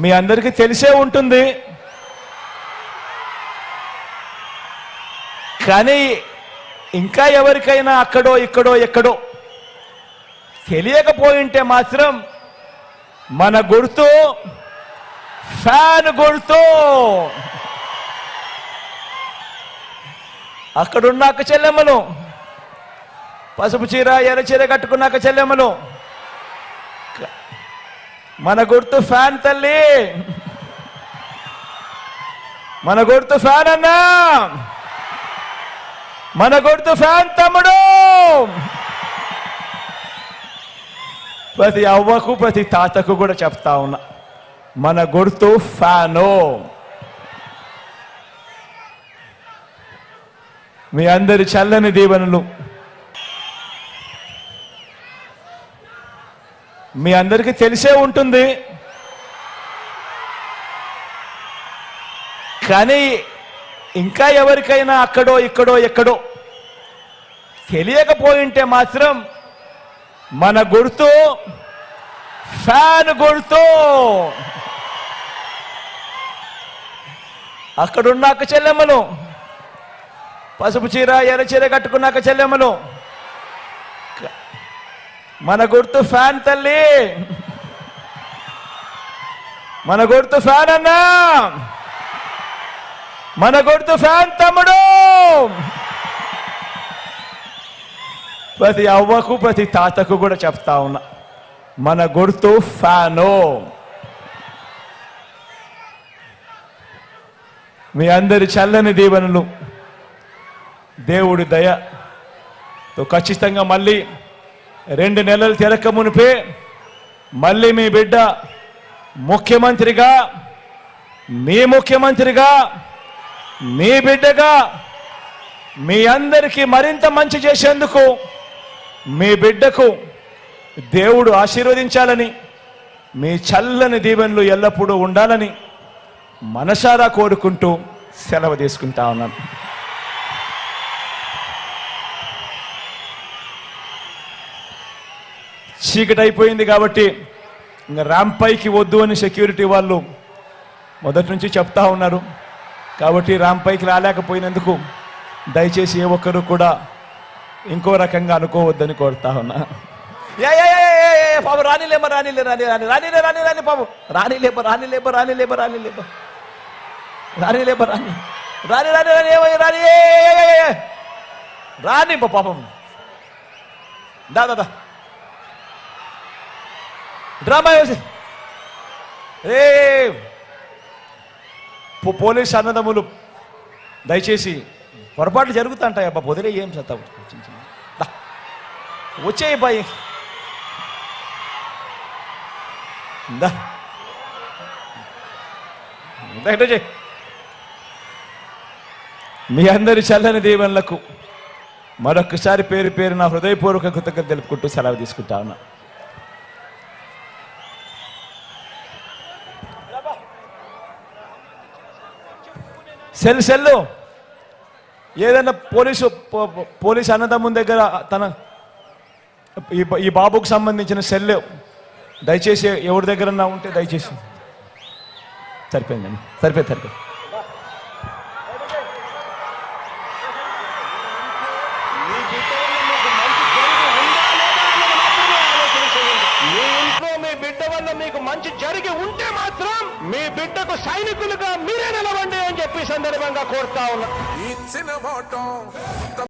మీ అందరికీ తెలిసే ఉంటుంది. కానీ ఇంకా ఎవరికైనా అక్కడో ఇక్కడో ఎక్కడో తెలియకపోయింటే మాత్రం మన గుర్తు ఫ్యాన్ గుర్తు. అక్కడున్నాక చెల్లెమ్మలు, పసుపు చీర ఎర్ర చీర కట్టుకున్నాక చెల్లెమ్మలు, మన గుర్తు ఫ్యాన్ తల్లి, మన గుర్తు ఫ్యాన్ అన్నా, మన గుర్తు ఫ్యాన్ తమ్ముడు. ప్రతి అవ్వకు ప్రతి తాతకు కూడా చెప్తా ఉన్నా, మన గుర్తు ఫ్యాను. మీ అందరి చల్లని దీవెనలు మీ అందరికీ తెలిసే ఉంటుంది. కానీ ఇంకా ఎవరికైనా అక్కడో ఇక్కడో ఎక్కడో తెలియకపోయింటే మాత్రం మన గుర్తు ఫ్యాన్ గుర్తు. అక్కడున్నాక చెల్లెమ్మలు, పసుపు చీర ఎర్ర చీర కట్టుకున్నాక చెల్లెమ్మలు, మన గుర్తు ఫ్యాన్ తల్లి, మన గుర్తు ఫ్యాన్ అన్నా, మన గుర్తు ఫ్యాన్ తమ్ముడు. ప్రతి అవ్వకు ప్రతి తాతకు కూడా చెప్తా ఉన్నా, మన గుర్తు ఫ్యాను. మీ అందరి చల్లని దీవెనలు దేవుడి దయతో ఖచ్చితంగా మళ్ళీ 2 నెలలు తిరక్క మునిపే మళ్ళీ మీ బిడ్డ ముఖ్యమంత్రిగా, మీ ముఖ్యమంత్రిగా, మీ బిడ్డగా మీ అందరికీ మరింత మంచి చేసేందుకు మీ బిడ్డకు దేవుడు ఆశీర్వదించాలని, మీ చల్లని దీవెనలు ఎల్లప్పుడూ ఉండాలని మనసారా కోరుకుంటూ సెలవు తీసుకుంటా ఉన్నాను. చీకటి అయిపోయింది కాబట్టి ఇంకా ర్యాంప్ పైకి వద్దు అని సెక్యూరిటీ వాళ్ళు మొదటి నుంచి చెప్తా ఉన్నారు. కాబట్టి ర్యాంప్ పైకి రాలేకపోయినందుకు దయచేసి ఏ ఒక్కరు కూడా ఇంకో రకంగా అనుకోవద్దని కోరుతా ఉన్నా. పాప రానిలేమో రానిలే రాని రాని రానిలే రాని రాని పాప రానిలేప రానిలేప రానిలేప రానిలేప రానిలేప రాని రాని రాని రాని ఏమో రాని రాని పాపం దాదా డ్రామా వేసి పోలీస్ అన్నదమ్ములు దయచేసి పొరపాట్లు జరుగుతుంటాయి అబ్బా, పొదిలే ఏం చేస్తావు, వచ్చేయి బాయ్ మీ అందరి చల్లని దీవెనలకు మరొకసారి పేరు పేరు నా హృదయపూర్వక కృతజ్ఞతలు తెలుపుకుంటూ సెలవు తీసుకుంటా ఉన్నా. సెల్లు ఏదైనా పోలీసు అన్నదమ్ముని దగ్గర తన ఈ బాబుకు సంబంధించిన సెల్ దయచేసి ఎవరి దగ్గరన్నా ఉంటే దయచేసి సరిపోయిందండి, సరిపోయింది. మీ ఇంట్లో మీ బిడ్డ వల్ల మీకు మంచి జరిగి ఉంటే మాత్రం మీ బిడ్డకు సైనికులుగా మీరే నిలవండి అని చెప్పి సందర్భంగా కోరుతా ఉన్నా.